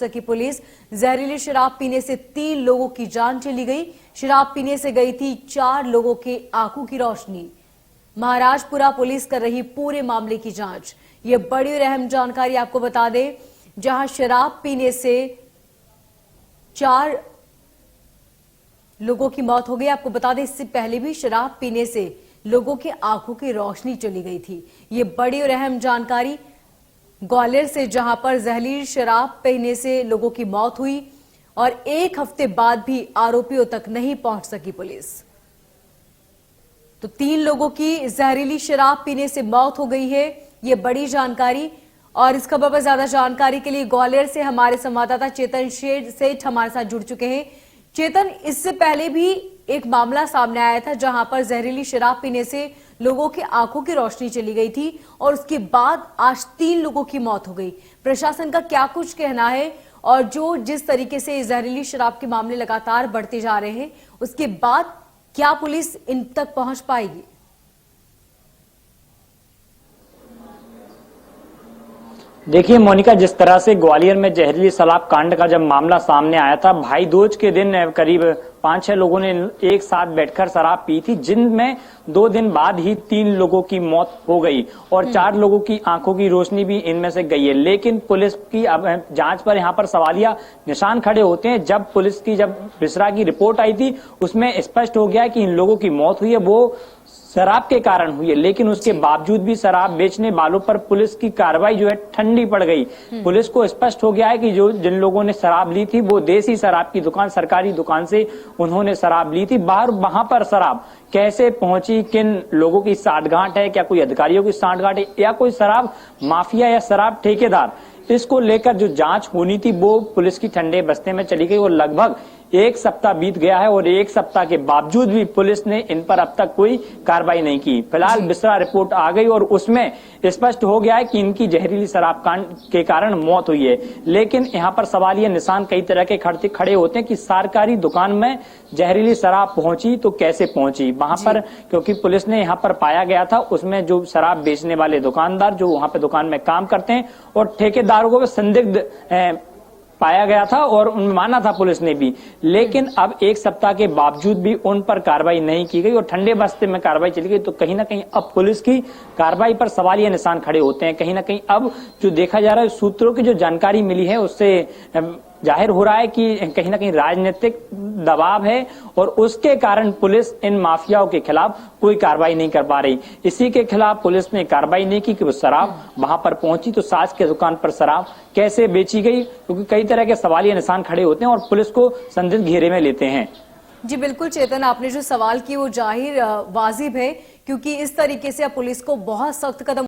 की पुलिस जहरीली शराब पीने से 3 लोगों की जान चली गई। शराब पीने से गई थी 4 लोगों के आंखों की रोशनी। महाराजपुरा पुलिस कर रही पूरे मामले की जांच। ये बड़ी और अहम जानकारी आपको बता दें, जहां शराब पीने से 4 लोगों की मौत हो गई। आपको बता दें, इससे पहले भी शराब पीने से लोगों की आंखों की रोशनी चली गई थी। ये बड़ी और अहम जानकारी ग्वालियर से, जहां पर जहरीली शराब पीने से लोगों की मौत हुई और 1 हफ्ते बाद भी आरोपियों तक नहीं पहुंच सकी पुलिस। तो 3 लोगों की जहरीली शराब पीने से मौत हो गई है। ये बड़ी जानकारी। और इस खबर पर ज्यादा जानकारी के लिए ग्वालियर से हमारे संवाददाता चेतन सेठ हमारे साथ जुड़ चुके हैं। चेतन, इससे पहले भी एक मामला सामने आया था जहां पर जहरीली शराब पीने से लोगों की आंखों की रोशनी चली गई थी और उसके बाद आज 3 लोगों की मौत हो गई। प्रशासन का क्या कुछ कहना है, और जिस तरीके से जहरीली शराब के मामले लगातार बढ़ते जा रहे हैं, उसके बाद क्या पुलिस इन तक पहुंच पाएगी? देखिए मोनिका, जिस तरह से ग्वालियर में जहरीली शराब कांड का जब मामला सामने आया था, भाई दूज के दिन करीब 5-6 लोगों ने एक साथ बैठकर शराब पी थी, जिनमें 2 दिन बाद ही 3 लोगों की मौत हो गई और 4 लोगों की आंखों की रोशनी भी इनमें से गई है। लेकिन पुलिस की अब जांच पर यहाँ पर सवालिया निशान खड़े होते हैं। जब पुलिस की विसरा की रिपोर्ट आई थी, उसमें स्पष्ट हो गया कि इन लोगों की मौत हुई है वो शराब के कारण हुई है, लेकिन उसके बावजूद भी शराब बेचने वालों पर पुलिस की कार्रवाई जो है ठंडी पड़ गई। पुलिस को स्पष्ट हो गया है कि जिन लोगों ने शराब ली थी वो देसी शराब की दुकान, सरकारी दुकान से उन्होंने शराब ली थी। वहां पर शराब कैसे पहुंची, किन लोगों की साठगांठ है, क्या कोई अधिकारियों की साठगांठ है या कोई शराब माफिया या शराब ठेकेदार, इसको लेकर जो जांच होनी थी वो पुलिस की ठंडे बस्ते में चली गई और लगभग 1 सप्ताह बीत गया है और 1 सप्ताह के बावजूद भी पुलिस ने इन पर अब तक कोई कार्रवाई नहीं की। फिलहाल विसरा रिपोर्ट आ गई और उसमें स्पष्ट हो गया है कि इनकी जहरीली शराब कांड के कारण मौत हुई है। लेकिन यहाँ पर सवाल ये निशान कई तरह के खड़े होते हैं कि सरकारी दुकान में जहरीली शराब पहुंची तो कैसे पहुंची वहां पर, क्योंकि पुलिस ने यहाँ पर पाया गया था उसमें जो शराब बेचने वाले दुकानदार जो वहां पर दुकान में काम करते हैं और ठेकेदारों को संदिग्ध पाया गया था और माना था पुलिस ने भी। लेकिन अब 1 सप्ताह के बावजूद भी उन पर कार्रवाई नहीं की गई और ठंडे बस्ते में कार्रवाई चली गई। तो कहीं ना कहीं अब पुलिस की कार्रवाई पर सवालिया निशान खड़े होते हैं। कहीं ना कहीं अब जो देखा जा रहा है, सूत्रों की जो जानकारी मिली है उससे जाहिर हो रहा है कि कहीं ना कहीं राजनीतिक दबाव है और उसके कारण पुलिस इन माफियाओं के खिलाफ कोई कार्रवाई नहीं कर पा रही। इसी के खिलाफ पुलिस ने कार्रवाई नहीं की कि वो शराब वहां पर पहुंची तो साज के दुकान पर शराब कैसे बेची गई, क्योंकि कई तरह के सवालिया निशान खड़े होते हैं और पुलिस को संदिग्ध घेरे में लेते हैं। जी बिल्कुल चेतन, आपने जो सवाल किए वो जाहिर वाजिब है, क्योंकि इस तरीके से अब पुलिस को बहुत सख्त कदम